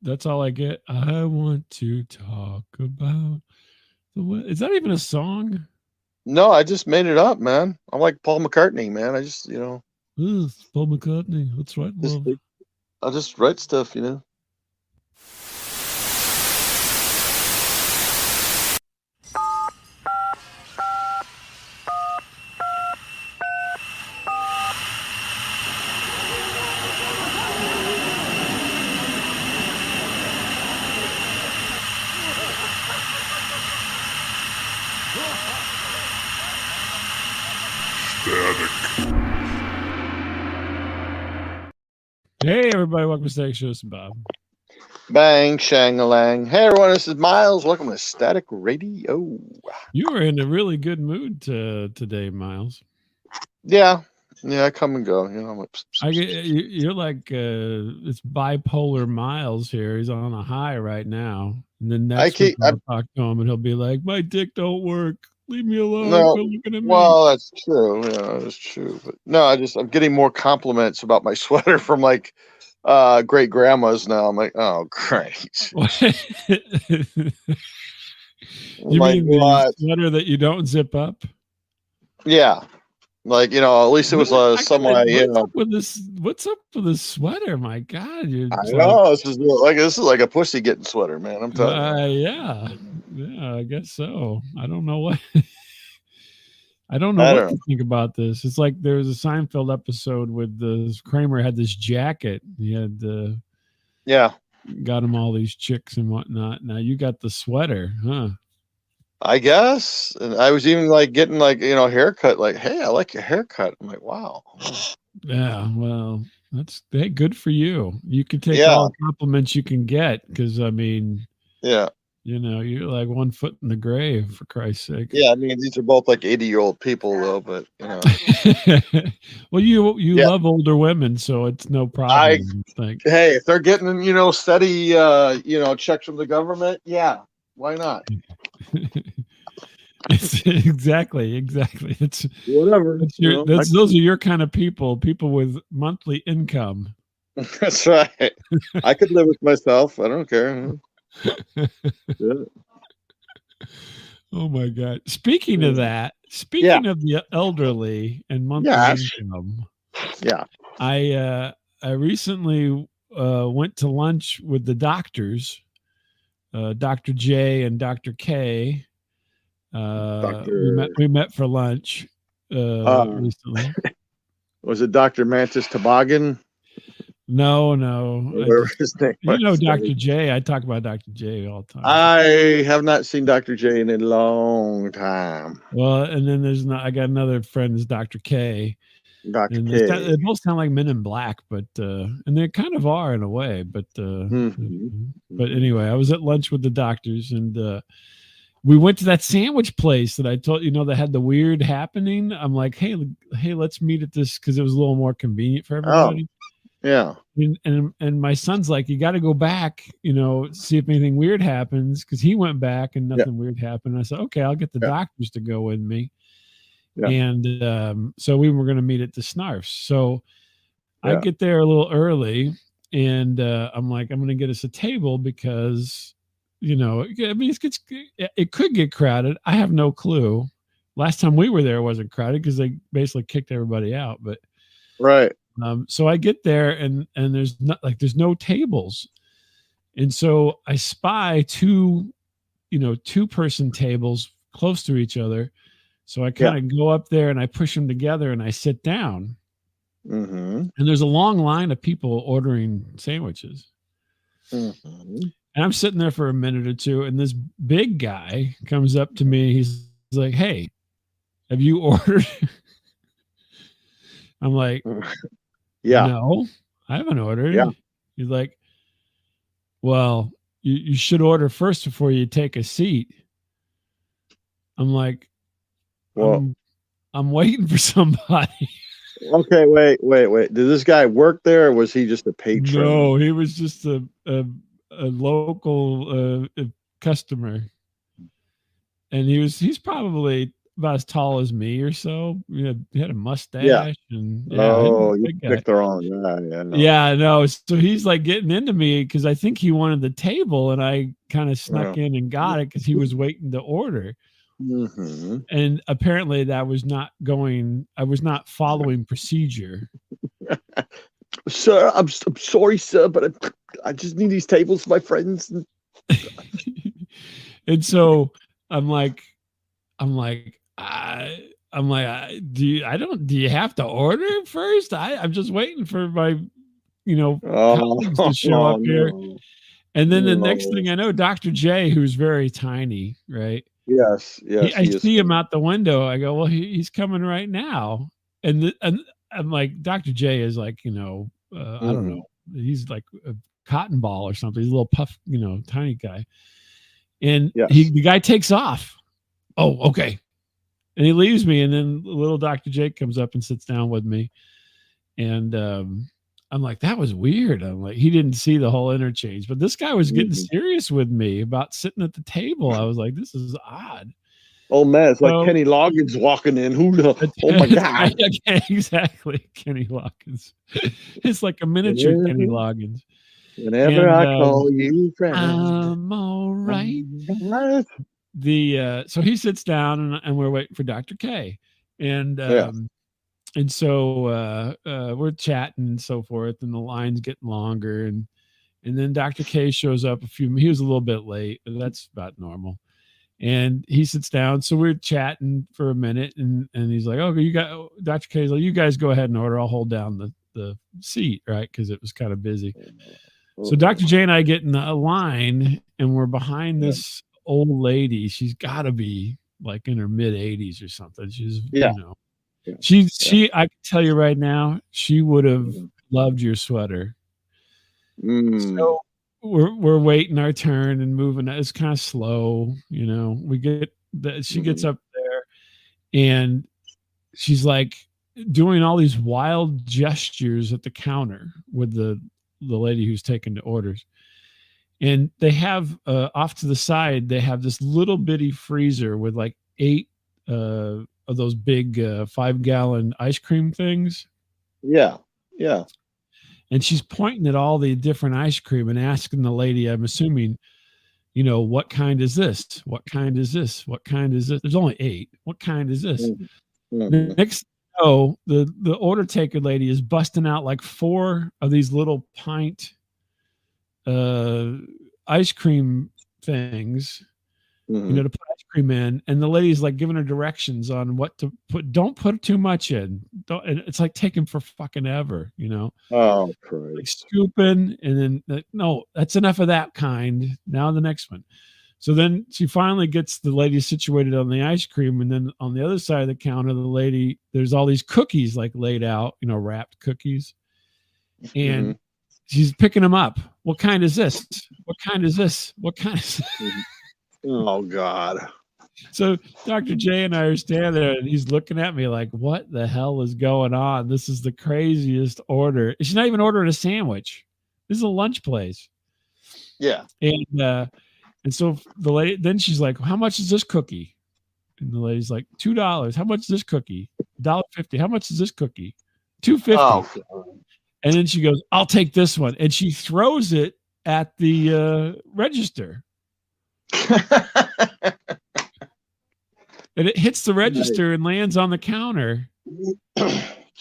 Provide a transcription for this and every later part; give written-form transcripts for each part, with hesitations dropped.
That's all I get. I want to talk about the Is that even a song? No, I just made it up, man. I'm like Paul McCartney, man. I just, Ugh, it's Paul McCartney. That's right, just love. I'll just write stuff. Hey, everybody, welcome to Static Shows and Bob. Bang, shang-a-lang. Hey, everyone, this is Miles. Welcome to Static Radio. You are in a really good mood today, Miles. Yeah, I come and go. I get you're like it's bipolar Miles here. He's on a high right now, and then next week I'll talk to him, and he'll be like, "My dick don't work. Leave me alone. No, Quit looking at me." well, that's true. Yeah, that's true. But no, I'm getting more compliments about my sweater from like great grandmas now. I'm like, oh, great. You mean the sweater that you don't zip up? Yeah. Like, at least it was somewhat, What's up with this sweater? My God, I know this is like a pussy getting sweater, man. I'm telling you. Yeah, I guess so. I don't know what. I don't know what to think about this. It's like there was a Seinfeld episode with Kramer had this jacket. He had got him all these chicks and whatnot. Now you got the sweater, huh? I guess. And I was even like getting like, haircut, like, hey, I like your haircut. I'm like, wow. Yeah, well, that's good for you. You can take all the compliments you can get because I mean, yeah, you're like 1 foot in the grave, for Christ's sake. Yeah, I mean, these are both like 80-year-old people though, but well, you love older women, so it's no problem. Hey, if they're getting, steady checks from the government, yeah, why not? Exactly. It's whatever. Those are your kind of people with monthly income. That's right. I could live with myself. I don't care. Oh my God. Speaking of that, of the elderly and monthly income. Yeah. I recently went to lunch with the doctors, Dr. J and Dr. K. We met for lunch recently. Was it Dr. Mantis Toboggan? No. Dr. J. I talk about Dr. J all the time. I have not seen Dr. J in a long time. Well, and then I got another friend, is Dr. K. Dr. K. They both sound like Men in Black, but and they kind of are in a way. But but anyway, I was at lunch with the doctors, and we went to that sandwich place that I told that had the weird happening. I'm like, hey, let's meet at this because it was a little more convenient for everybody. Oh, yeah. And my son's like, you got to go back, see if anything weird happens, because he went back and nothing weird happened. I said, okay, I'll get the doctors to go with me. Yeah. And so we were going to meet at the Snarfs. So I get there a little early, and I'm like, I'm going to get us a table because, I mean, it could get crowded. I have no clue. Last time we were there, it wasn't crowded because they basically kicked everybody out. But right. So I get there and there's no tables. And so I spy two person tables close to each other. So I kind of go up there and I push them together and I sit down. Mm-hmm. And there's a long line of people ordering sandwiches. Mm-hmm. And I'm sitting there for a minute or two, and this big guy comes up to me. He's like, hey, have you ordered? I'm like, no, I haven't ordered. Yeah. He's like, well, you should order first before you take a seat. I'm like, well, I'm waiting for somebody. Okay, wait. Did this guy work there, or was he just a patron? No, he was just a local customer. And he's probably about as tall as me or so. He had a mustache and Oh, you big guy. picked the wrong guy. Yeah, no. Yeah, no. So he's like getting into me because I think he wanted the table, and I kind of snuck in and got it because he was waiting to order. Mm-hmm. And apparently that was not going. I was not following procedure. Sir, I'm sorry, sir, but I just need these tables for my friends. And so I'm like, do you have to order first? I'm just waiting for my, colleagues to show up here. And then the next thing I know, Dr. J, who's very tiny, right? Yes. I see him out the window. I go, well, he's coming right now. And I'm like, Dr. J is like, I don't know. He's like a cotton ball or something. He's a little puff, tiny guy. And the guy takes off. Oh, okay. And he leaves me. And then little Dr. Jake comes up and sits down with me. And I'm like, that was weird. I'm like, he didn't see the whole interchange. But this guy was getting serious with me about sitting at the table. I was like, this is odd. Oh, man. It's like Kenny Loggins walking in. Oh, my God. Exactly. Kenny Loggins. It's like a miniature Kenny Loggins. Whenever I call you friend, I'm all right. So he sits down and we're waiting for Dr. K. And so we're chatting and so forth, and the line's getting longer. And then Dr. K shows up he was a little bit late, but that's about normal. And he sits down. So we're chatting for a minute, and he's like, oh, Dr. K's like, you guys go ahead and order. I'll hold down the seat, right? Because it was kind of busy. So Dr. J and I get in a line, and we're behind this old lady. She's got to be like in her mid 80s or something. She's, she, I can tell you right now, she would have loved your sweater. So we're waiting our turn and moving. It's kind of slow, we get that. She gets up there, and she's like doing all these wild gestures at the counter with the lady who's taking the orders. And they have off to the side, they have this little bitty freezer with like 8 of those big 5-gallon ice cream things. Yeah. And she's pointing at all the different ice cream and asking the lady, I'm assuming, what kind is this? What kind is this? What kind is this? There's only 8. What kind is this? The next the order taker lady is busting out like 4 of these little pint ice cream things, to put ice cream in, and the lady's like giving her directions on what to put. Don't put too much in. And it's like taking for fucking ever, Oh, Christ. Like scooping, and then no, that's enough of that kind. Now the next one. So then she finally gets the lady situated on the ice cream, and then on the other side of the counter, the lady, there's all these cookies like laid out, wrapped cookies, and she's picking them up. What kind is this? What kind is this? What kind is this? Oh, God. So Dr. J and I are standing there, and he's looking at me like, what the hell is going on? This is the craziest order. She's not even ordering a sandwich. This is a lunch place. Yeah. And so the lady, then she's like, how much is this cookie? And the lady's like, $2. How much is this cookie? $1.50. How much is this cookie? $2.50. Oh, and then she goes, I'll take this one. And she throws it at the register. And it hits the register and lands on the counter.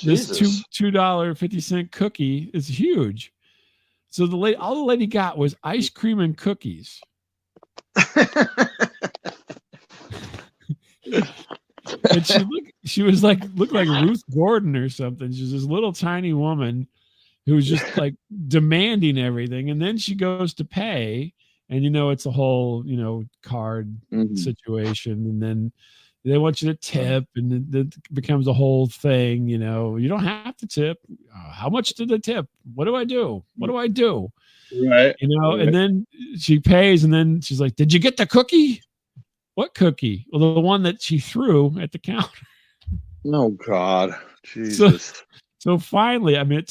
This $2.50 cookie is huge. So all the lady got was ice cream and cookies. And she was like, looked like Ruth Gordon or something. She's this little tiny woman who was just like demanding everything. And then she goes to pay, and it's a whole, card situation. And then they want you to tip, and it becomes a whole thing. You don't have to tip. How much did they tip? What do I do? What do I do? Right. Right. And then she pays, and then she's like, did you get the cookie? What cookie? Well, the one that she threw at the counter. Oh, God. Jesus. So finally, I mean,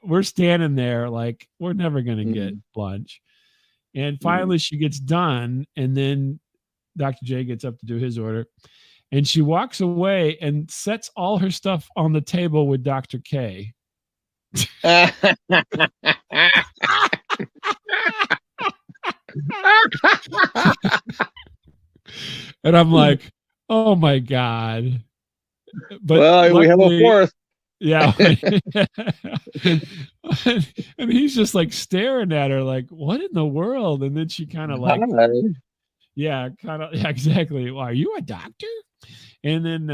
we're standing there like, we're never going to get lunch. And finally she gets done, and then Dr. J gets up to do his order. And she walks away and sets all her stuff on the table with Dr. K. And I'm like, oh my God. But well, luckily, we have a fourth. Yeah. And he's just like staring at her like, what in the world? And then she kind of like, yeah, exactly. Well, are you a doctor? And then,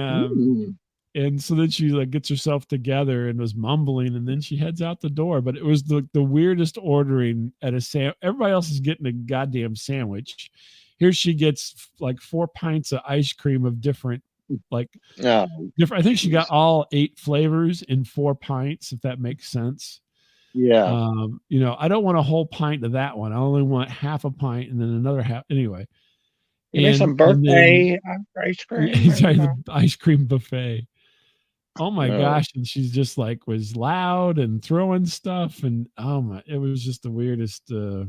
and so then she like gets herself together and was mumbling, and then she heads out the door. But it was the weirdest ordering at a everybody else is getting a goddamn sandwich. Here she gets like 4 pints of ice cream of different, like different. I think she got all 8 flavors in 4 pints, if that makes sense. Yeah. You know, I don't want a whole pint of that one. I only want half a pint and then another half. Anyway. And some birthday ice cream. The ice cream buffet. Oh my gosh. And she's just like was loud and throwing stuff. And it was just the weirdest. So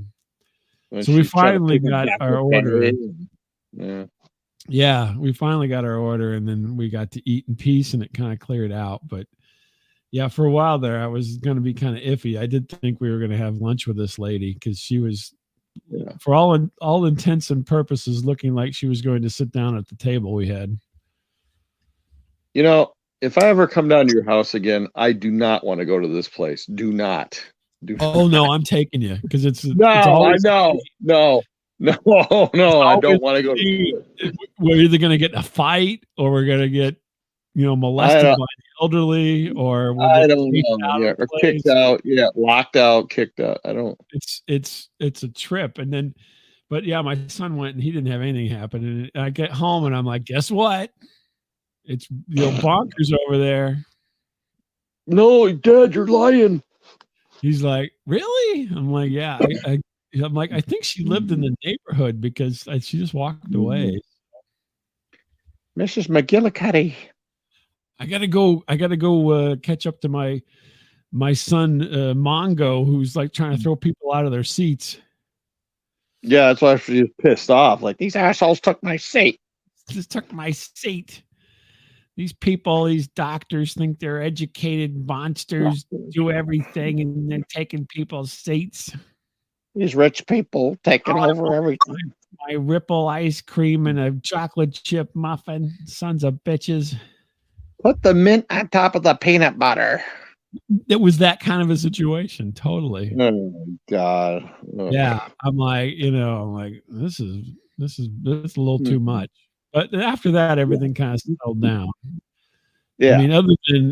we finally got our order. Yeah, we finally got our order, and then we got to eat in peace, and it kind of cleared out. But yeah, for a while there, I was going to be kind of iffy. I did think we were going to have lunch with this lady because she was, for all intents and purposes, looking like she was going to sit down at the table we had. You know, if I ever come down to your house again, I do not want to go to this place. Do not. Oh no, I'm taking you because it's no. I know. No, I don't want to go. We're either going to get in a fight or we're going to get, molested by the elderly, or I don't know. Yeah, or kicked out. Yeah, locked out, kicked out. I don't. It's a trip, and then, but yeah, my son went and he didn't have anything happen, and I get home and I'm like, guess what? It's bonkers over there. No, Dad, you're lying. He's like, really? I'm like, yeah. I'm like, I think she lived in the neighborhood because she just walked away. Mrs. McGillicuddy. I gotta go catch up to my son Mongo, who's like trying to throw people out of their seats. Yeah, that's why she's pissed off. Like, these assholes took my seat. Just took my seat. These people, these doctors think they're educated monsters, do everything, and then taking people's seats. These rich people taking over everything. My Ripple ice cream and a chocolate chip muffin. Sons of bitches. Put the mint on top of the peanut butter. It was that kind of a situation. Totally. Oh God. Oh. Yeah. I'm like, this is a little too much. But after that, everything kind of settled down. Yeah. I mean,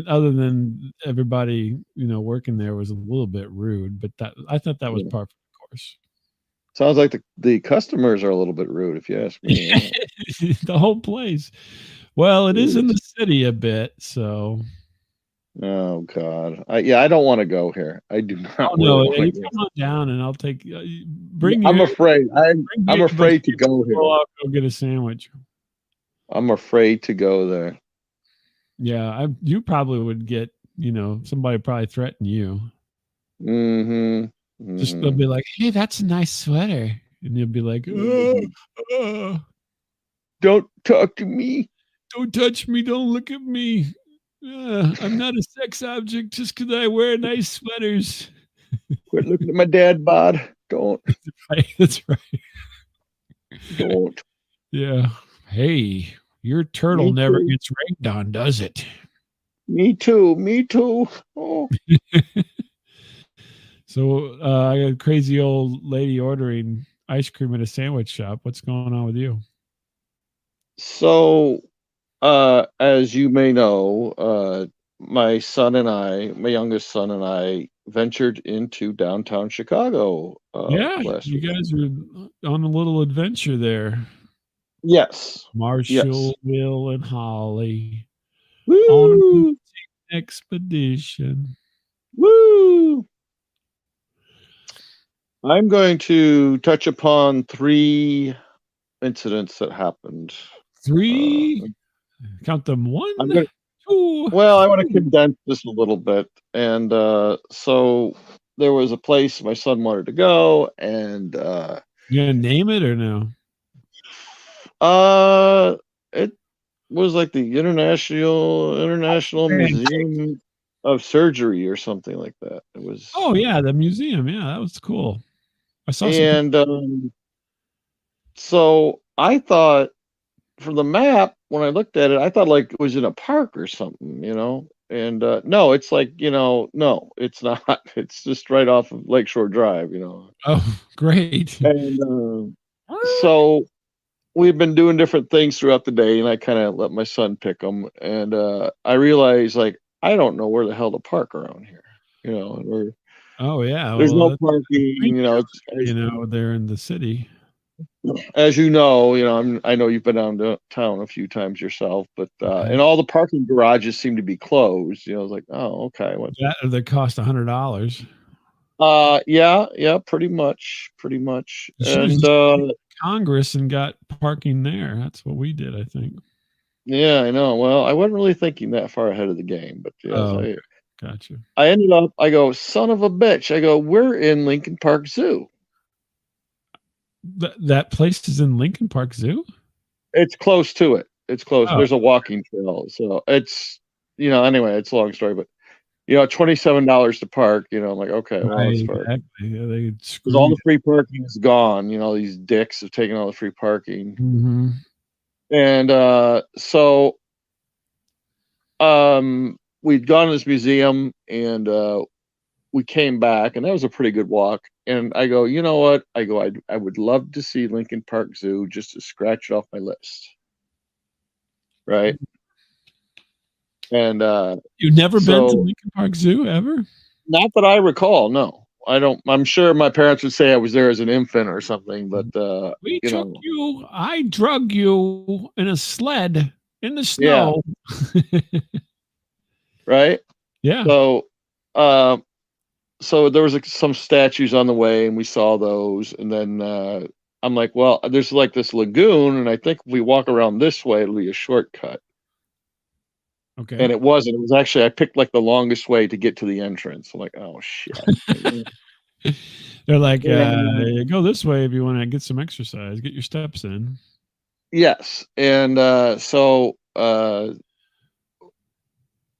other than everybody, working there was a little bit rude, but I thought that was par for the course. Sounds like the customers are a little bit rude, if you ask me. The whole place. Well, it is in the city a bit, so. Oh God. I don't want to go here. I do not. Oh, no, you come on down and I'll take bring you. I'm afraid. I'm afraid to go here. I'll go get a sandwich. I'm afraid to go there. Yeah, you probably would get, somebody probably threaten you. Mm-hmm. Just they'll be like, "Hey, that's a nice sweater," and you'll be like, "Don't talk to me. Don't touch me. Don't look at me. I'm not a sex object just because I wear nice sweaters." Quit looking at my dad bod. Don't. That's right. Don't. Yeah. Hey, your turtle never gets rained on, does it? Me too. Oh. So I got a crazy old lady ordering ice cream at a sandwich shop. What's going on with you? So, as you may know, my youngest son and I ventured into downtown Chicago. You guys were on a little adventure there. Yes. Marshall, Will, and Holly. Woo! On an expedition. Woo! I'm going to touch upon 3 incidents that happened. 3? Count them. 1, 2. Well, I want to condense this a little bit. And so there was a place my son wanted to go, and you gonna name it or no? was like the International Museum of Surgery or something like that. It was. Oh yeah, the museum. Yeah, that was cool. I saw some. So I thought from the map when I looked at it, I thought like it was in a park or something, you know. And no, it's like, you know, no, it's not. It's just right off of Lakeshore Drive, you know. Oh, great. And so we've been doing different things throughout the day, and I kind of let my son pick them. And I realized, like, I don't know where the hell to park around here, you know. And oh yeah, there's well, no parking, you know. they're in the city. As you know, I know you've been down to town a few times yourself, but and all the parking garages seem to be closed. You know, I was like, oh, okay. What? That cost $100. Yeah, pretty much. And Congress and got parking there. That's what we did, I think. yeah, I know. Well, I wasn't really thinking that far ahead of the game, but yes, gotcha. I ended up. I go, son of a bitch. I go, we're in Lincoln Park Zoo. That place is in Lincoln Park Zoo? It's close to it. It's close. Oh. There's a walking trail. So it's, you know, anyway, it's a long story, but, you know, $27 to park, you know, I'm like, okay, well, that's fair. Exactly. Yeah, because all the free parking is gone. You know, these dicks have taken all the free parking. Mm-hmm. And so we'd gone to this museum, and we came back, and that was a pretty good walk. And I go, you know what? I go, I would love to see Lincoln Park Zoo just to scratch it off my list. Right. And you've never been to Lincoln Park Zoo ever? Not that I recall. No, I don't. I'm sure my parents would say I was there as an infant or something, but we took you. I drug you in a sled in the snow. Yeah. Right. Yeah. So there was some statues on the way, and we saw those, and then I'm like, well, there's like this lagoon, and I think if we walk around this way, it'll be a shortcut. Okay. And it wasn't. It was actually, I picked like the longest way to get to the entrance. I'm like, oh shit. They're like, go this way if you want to get some exercise, get your steps in. Yes. And so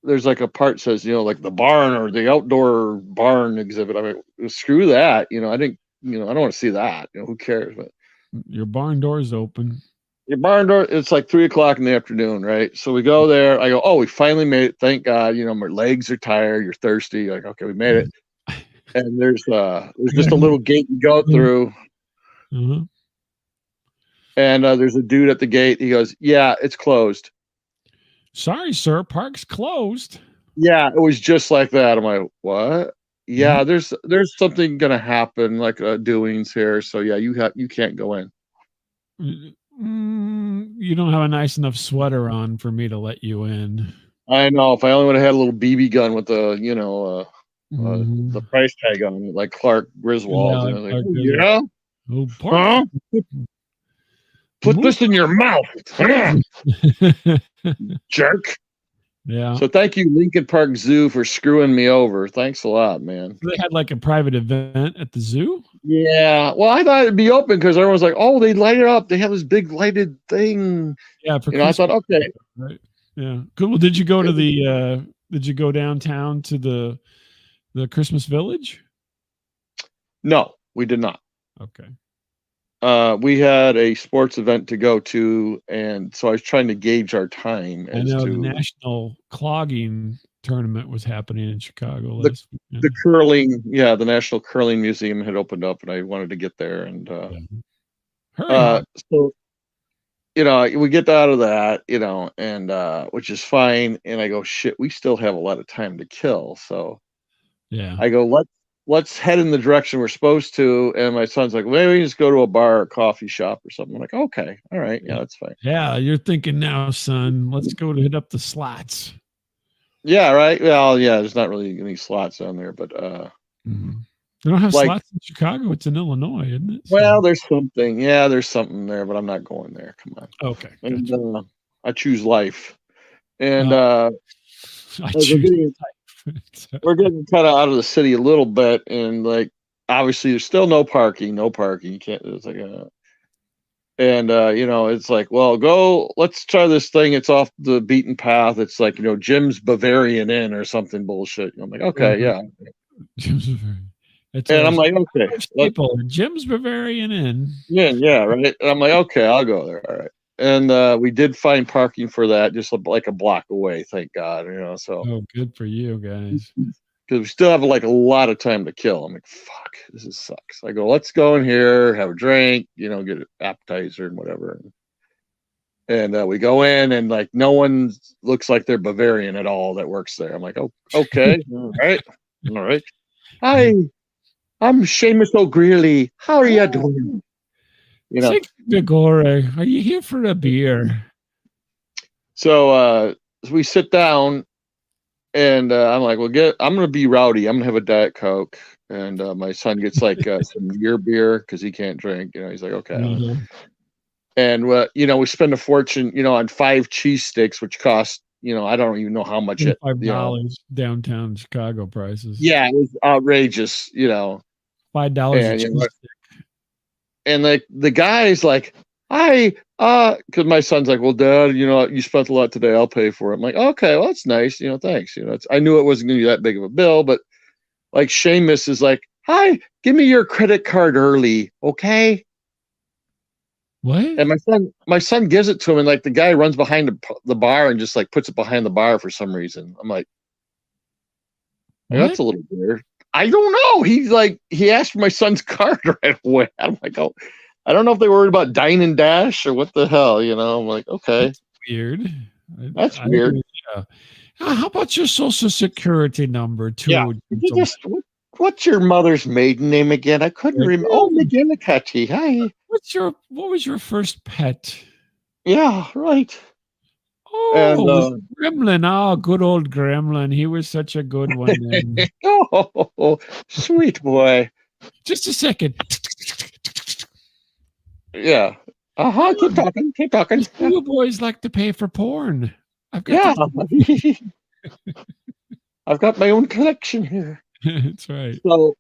there's like a part says, you know, like the barn or the outdoor barn exhibit. I mean, screw that. You know, I don't want to see that. You know, who cares? But your barn door's open. Your barn door, it's like 3:00 in the afternoon, right? So we go there. I go, oh, we finally made it. Thank God. You know, my legs are tired. You're thirsty. Like, okay, we made it. And there's just a little gate you go through. Mm-hmm. And there's a dude at the gate. He goes, yeah, it's closed. Sorry, sir, park's closed. Yeah, it was just like that. I'm like, what? Yeah, there's something gonna happen, like doings here. So yeah, you can't go in. You don't have a nice enough sweater on for me to let you in. I know. If I only would have had a little BB gun with the, you know, the price tag on it, like Clark Griswold. Yeah, you know, yeah? Oh, huh? Put this in your mouth. Jerk. Yeah. So thank you, Lincoln Park Zoo, for screwing me over. Thanks a lot, man. They had like a private event at the zoo? Yeah. Well, I thought it'd be open because everyone's like, oh, they light it up. They have this big lighted thing. Yeah. You know, I thought, okay. Right. Yeah. Cool. Well, did you go to did you go downtown to the Christmas Village? No, we did not. Okay. We had a sports event to go to, and so I was trying to gauge our time. I know the national clogging tournament was happening in Chicago. The curling, the National Curling Museum had opened up, and I wanted to get there. And so, you know, we get out of that, you know, and which is fine. And I go, shit, we still have a lot of time to kill. So yeah, I go, let's head in the direction we're supposed to. And my son's like, maybe we just go to a bar or coffee shop or something. I'm like, okay, all right, yeah, that's fine. Yeah, you're thinking now, son. Let's go to hit up the slots. Yeah, right. Well, yeah, there's not really any slots down there, but they don't have slots in Chicago. It's in Illinois, isn't it? So, well, there's something. Yeah, there's something there, but I'm not going there. Come on. Okay. And gotcha. I choose life. And we're getting kind of out of the city a little bit, and like obviously there's still no parking. You can't. It's like And it's like, well, let's try this thing. It's off the beaten path. It's like, Jim's Bavarian Inn or something bullshit. I'm like, okay, yeah. Jim's Bavarian. And I'm like, okay, people, Jim's Bavarian Inn. Yeah, right. And I'm like, okay, I'll go there. All right. And we did find parking for that, just like a block away. Thank God, So. Oh, good for you guys. Because we still have like a lot of time to kill. I'm like, fuck, this sucks. I go, let's go in here, have a drink, get an appetizer and whatever. And we go in, and like no one looks like they're Bavarian at all that works there. I'm like, oh, okay, all right. Hi, I'm Seamus O'Greely. How are you doing? Gregore, are you here for a beer? So we sit down. And I'm like, well, I'm going to be rowdy. I'm going to have a Diet Coke. And my son gets like some beer because he can't drink. He's like, okay. Mm-hmm. And, we spend a fortune, on 5 cheese sticks, which cost, I don't even know how much it. $5 downtown Chicago prices. Yeah, it was outrageous, $5 a cheese stick. And like the guy's like, hi, because my son's like, well, Dad, you spent a lot today. I'll pay for it. I'm like, okay, well, that's nice. Thanks. I knew it wasn't going to be that big of a bill, but like Seamus is like, hi, give me your credit card early, okay? What? And my son gives it to him, and like the guy runs behind the bar and just like puts it behind the bar for some reason. I'm like, that's a little weird. I don't know. He asked for my son's card right away. I'm like, oh. I don't know if they were worried about dine and dash or what the hell, I'm like, okay. That's weird. That's weird. Yeah. How about your social security number too? Yeah. What's your mother's maiden name again? I couldn't remember. Oh, McGinnicuddy. Hi. What was your first pet? Yeah, right. Oh, Gremlin. Oh, good old Gremlin. He was such a good one. Oh, sweet boy. Just a second. Yeah. Keep talking. You boys like to pay for porn. I've got my own collection here. That's right. So,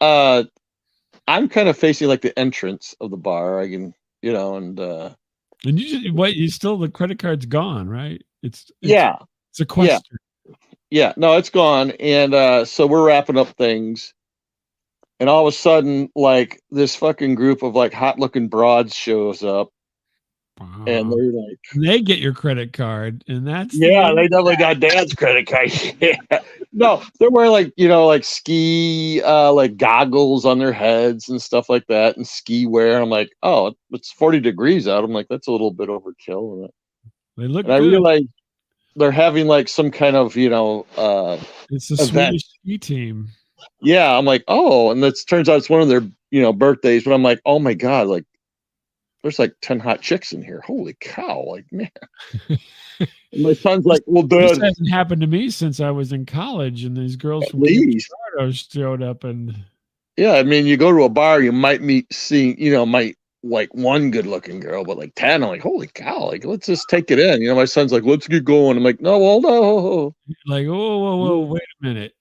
I'm kind of facing like the entrance of the bar. I can, and you still the credit card's gone, right? It's a question. Yeah. No, it's gone, and so we're wrapping up things. And all of a sudden, like this fucking group of like hot looking broads shows up. Wow. And they're like, they get your credit card, and that's they definitely got Dad's credit card. Yeah. No, they're wearing like ski like goggles on their heads and stuff like that, and ski wear. I'm like, oh, it's 40 degrees out. I'm like, that's a little bit overkill. They look. And I realize they're having like some kind of it's a Swedish ski team. Yeah, I'm like, oh, and it turns out it's one of their, birthdays. But I'm like, oh my God, like, there's like 10 hot chicks in here. Holy cow, like, man. And my son's like, well, Dad. This hasn't happened to me since I was in college, and these girls from Colorado showed up, and yeah, I mean, you go to a bar, you might might like one good-looking girl, but like 10, I'm like, holy cow, like, let's just take it in. My son's like, let's get going. I'm like, no, hold on. Like, whoa, wait a minute.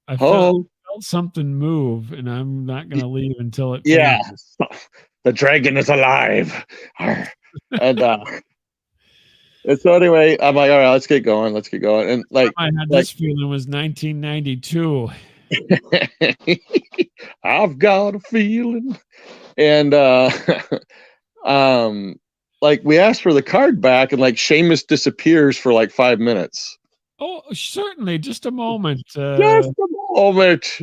I felt something move, and I'm not going to leave until it. Yeah, the dragon is alive. And so anyway, I'm like, all right, let's get going. And like, I had this feeling was 1992. I've got a feeling. And like we asked for the card back, and like Seamus disappears for like 5 minutes. Oh, certainly. Just a moment. Just a moment.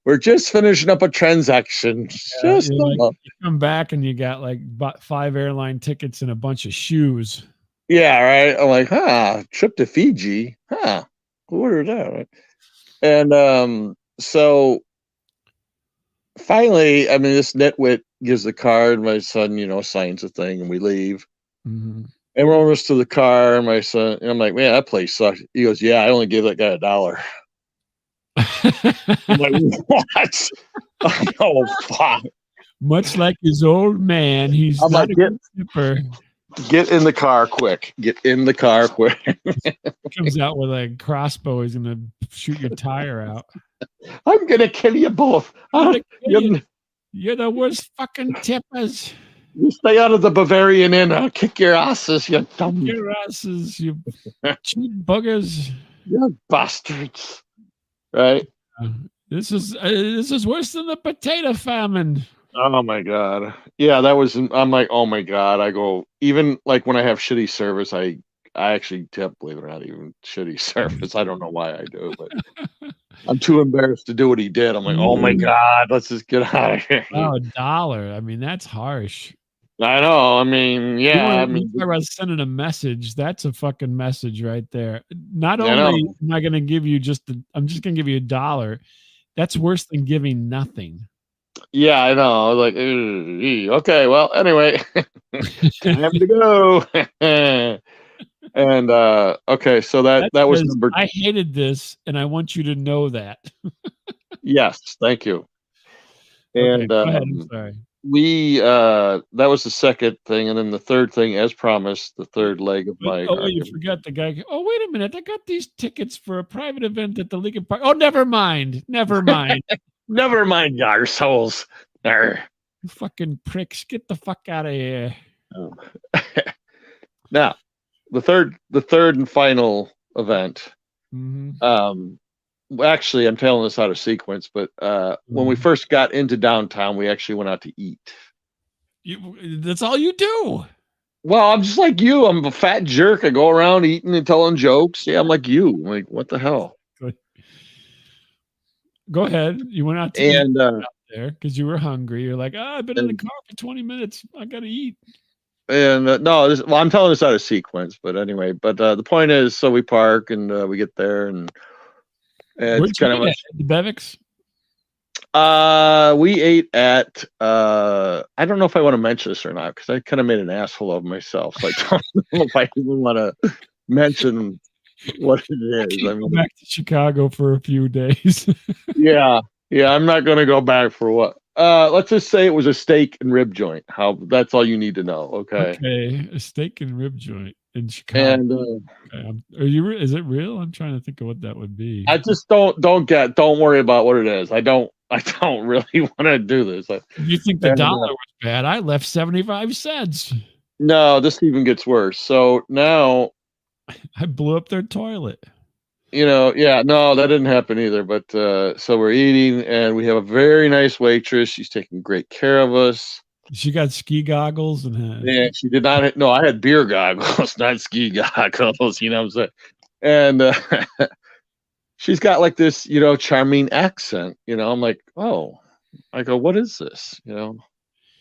We're just finishing up a transaction. You come back and you got like 5 airline tickets and a bunch of shoes. Yeah, right. I'm like, trip to Fiji. Order that. Right? And so finally, I mean, this nitwit gives the card. My son, signs the thing, and we leave. Mm-hmm. And we're almost to the car. My son, and I'm like, man, that place sucks. He goes, yeah, I only gave that guy $1. I'm like, what? Oh, fuck. Much like his old man, he's not a good skipper. Get in the car quick. Comes out with a crossbow. He's going to shoot your tire out. I'm going to kill you both. You're the worst fucking tippers. You stay out of the Bavarian Inn. I'll kick your asses, you dumb. Your asses, you cheap buggers. You bastards. Right? This is worse than the potato famine. Oh my God. Yeah, I'm like, oh my God. I go, even like when I have shitty service, I actually tip, believe it or not, even shitty service. I don't know why I do it, but I'm too embarrassed to do what he did. I'm like, oh my God, let's just get out of here. Oh, $1. I mean, that's harsh. I know. I mean, yeah. I mean, if I was sending a message, that's a fucking message right there. Not I only know. am I going to give you I'm just going to give you $1. That's worse than giving nothing. Yeah, I know. I was like, okay, well, anyway, time to go. And okay, so that was number. I hated this, and I want you to know that. Yes, thank you. Okay, And go ahead. I'm sorry. we that was the second thing, and then the third thing, as promised, the third leg of my. Oh, you forgot the guy. Oh, wait a minute! I got these tickets for a private event at the Lincoln Park. Oh, never mind. Never mind. Never mind, your souls. You fucking pricks! Get the fuck out of here. Oh. Now, the third and final event. Mm-hmm. Actually, I'm telling this out of sequence, but when we first got into downtown, we actually went out to eat. That's all you do. Well, I'm just like you. I'm a fat jerk. I go around eating and telling jokes. Yeah, I'm like you. I'm like, what the hell? Go ahead. You went out to eat out there because you were hungry. You're like, I've been in the car for 20 minutes. I got to eat. And no, I'm telling this out of sequence, but anyway. But the point is, so we park and we get there, and it's kind of the Bevics. We ate at I don't know if I want to mention this or not because I kind of made an asshole of myself. So I don't know if I even want to mention what it is. I mean, back to Chicago for a few days. yeah, I'm not going to go back for what. Let's just say it was a steak and rib joint. That's all you need to know. Okay, a steak and rib joint in Chicago. And is it real? I'm trying to think of what that would be. I just don't worry about what it is. I don't really want to do this. You think the dollar was bad? I left 75 cents. No, this even gets worse. So now I blew up their toilet. No, that didn't happen either. But so we're eating, and we have a very nice waitress. She's taking great care of us. She got ski goggles and yeah, she did not. No, I had beer goggles, not ski goggles. You know what I'm saying? And she's got like this, charming accent. I'm like, oh, I go, what is this?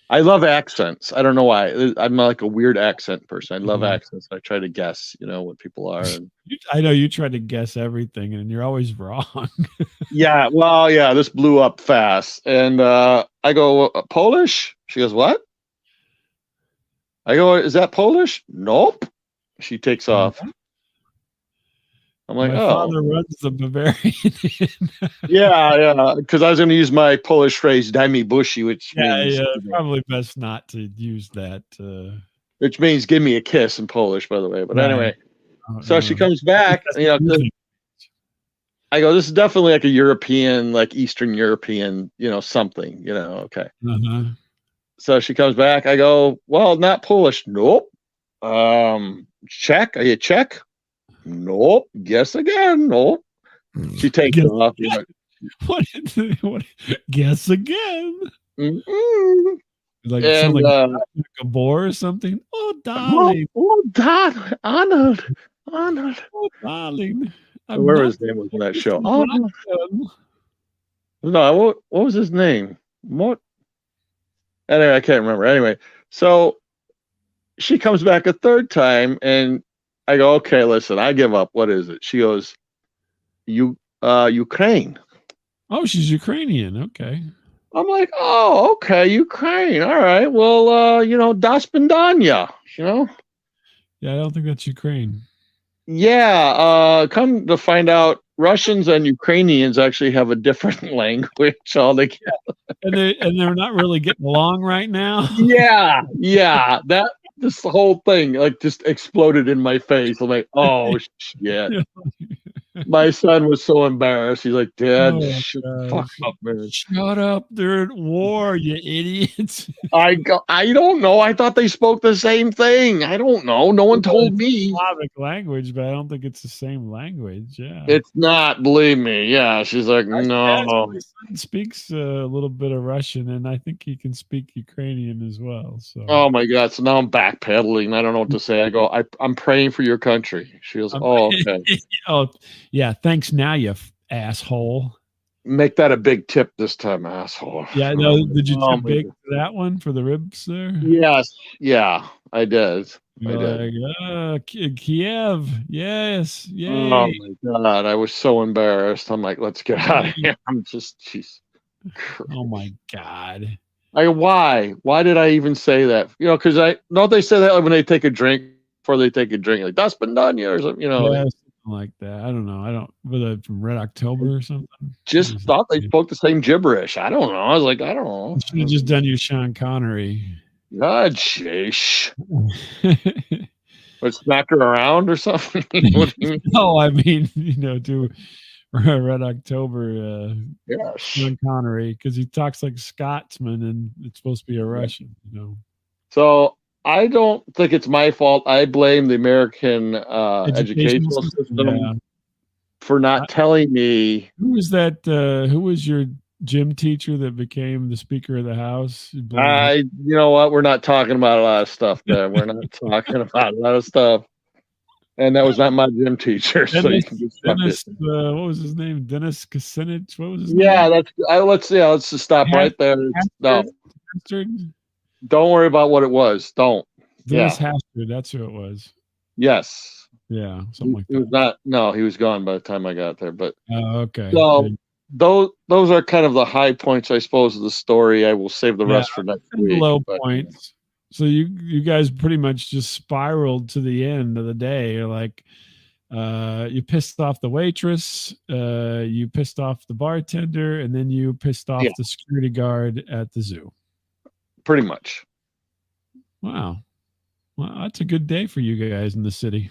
I love accents. I don't know why. I'm like a weird accent person. I love accents. I try to guess, what people are. And I know you try to guess everything, and you're always wrong. Yeah. Well, yeah. This blew up fast, and I go, Polish? She goes, what? I go, is that Polish? Nope. She takes off. I'm like, my father runs the Bavarian. yeah, because I was going to use my Polish phrase "daj mi bushi," which means probably best not to use that. Which means "give me a kiss" in Polish, by the way. But anyway, so she comes back. I go, this is definitely like a European, like Eastern European, something, okay. So she comes back. I go, well, not Polish. Nope. Czech. Are you Czech? Nope. Guess again. Nope. She takes it off. What? Guess again. Mm-hmm. Like a boar or something. Oh, darling. Oh, darling. Arnold. Oh, darling. Where his name was in that show? Oh, no. What was his name? What? Anyway, I can't remember. Anyway, so she comes back a third time, and I go, okay, listen, I give up. What is it? She goes, Ukraine. Oh, she's Ukrainian. Okay. I'm like, oh, okay, Ukraine. All right. Well, das bandanya, Yeah, I don't think that's Ukraine. Yeah. Come to find out, Russians and Ukrainians actually have a different language altogether. And they're not really getting along right now. Yeah. This whole thing like just exploded in my face. I'm like, oh shit. My son was so embarrassed. He's like, Dad, Oh, shut the fuck gosh. up, man. Shut up. They're at war, you idiots. I don't know. I thought they spoke the same thing. I don't know. No one told It's me. Slavic language, but I don't think it's the same language. Yeah. It's not, believe me. Yeah. She's like, My no. son speaks a little bit of Russian, and I think he can speak Ukrainian as well. So, Oh my God. So now I'm backpedaling. I don't know what to say. I go, I'm praying for your country. She goes, oh, okay. oh, yeah. Thanks. Now, you asshole. Make that a big tip this time, asshole. Yeah. No, did you Oh tip my big God. for that one for the ribs there? Yes. Yeah, I did. I You're did. like, Kiev. Yes. Oh Yay. my God. I was so embarrassed. I'm like, let's get out of here. I'm just, jeez. Oh my God. Why? Why did I even say that? You know, because don't they say that when they take a drink before they take a drink, like that's been done, or something, you know, Yeah, like, something like that. I don't know. I don't, was it from Red October or something? What just is thought they it? spoke the same gibberish. I don't know. I was like, I don't You should have just know. done your Sean Connery. God, sheesh. But smack her around or something? What do you mean? No, I mean, do Red October, Yes. Sean Connery, because he talks like Scotsman and it's supposed to be a Russian, So I don't think it's my fault. I blame the American Educational educational system. system Yeah. for not telling me. Who was that? Who was your gym teacher that became the Speaker of the House? You You know what? We're not talking about a lot of stuff there. We're not talking about a lot of stuff. And that was not my gym teacher, so you can just fuck it. What was his name? Dennis Kucinich? What was his Yeah, name? let's just stop right there. No, Hastard? don't worry about what it was. Don't. Dennis Yeah. Hastard, that's who it was. Yes. Yeah, something like He was that. not. No, he was gone by the time I got there. But Okay. so those are kind of the high points, I suppose, of the story. I will save the Yeah, rest for next and the week. low But points. So you guys pretty much just spiraled to the end of the day. You're like, you pissed off the waitress, you pissed off the bartender, and then you pissed off yeah, the security guard at the zoo. pretty much. Wow. Well, that's a good day for you guys in the city.